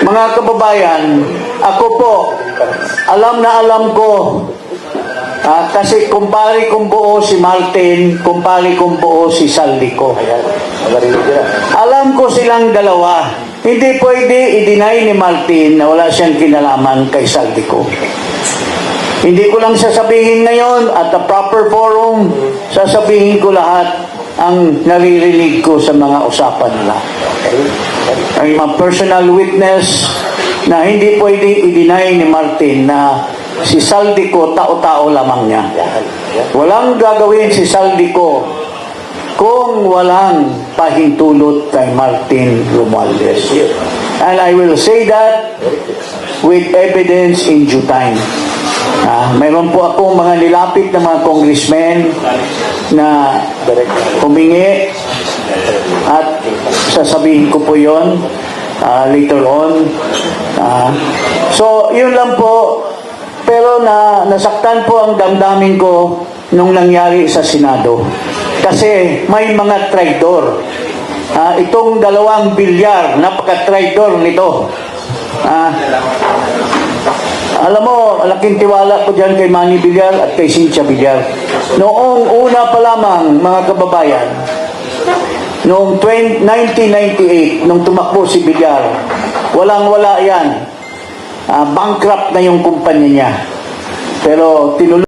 Mga kababayan, ako po, alam na alam ko, kasi kumpari kong buo si Martin, kumpari kong buo si Saldico. Alam ko silang dalawa. Hindi pwede i-deny ni Martin na wala siyang kinalaman kay Saldico. Hindi ko lang sasabihin ngayon at the proper forum, sasabihin ko lahat ang naririnig ko sa mga usapan nila. Ang mga personal witness na hindi pwede i-deny ni Martin na si Saldico tao-tao lamang niya. Walang gagawin si Saldico kung walang pahintulot kay Martin Romualdez. And I will say that with evidence in due time. Mayroon po akong mga nilapit na mga congressmen na humingi at sasabihin ko po yon later on. So, yun lang po. Pero nasaktan po ang damdamin ko nung nangyari sa Senado. Kasi may mga traidor. Itong 2 bilyar, napaka-traidor nito. Alam mo, laking tiwala ko dyan kay Manny Villar at kay Cynthia Villar. Noong una pa lamang, mga kababayan, noong 1998, nung tumakbo si Villar, walang-wala yan. Bankrupt na yung kumpanya niya. Pero tinuloy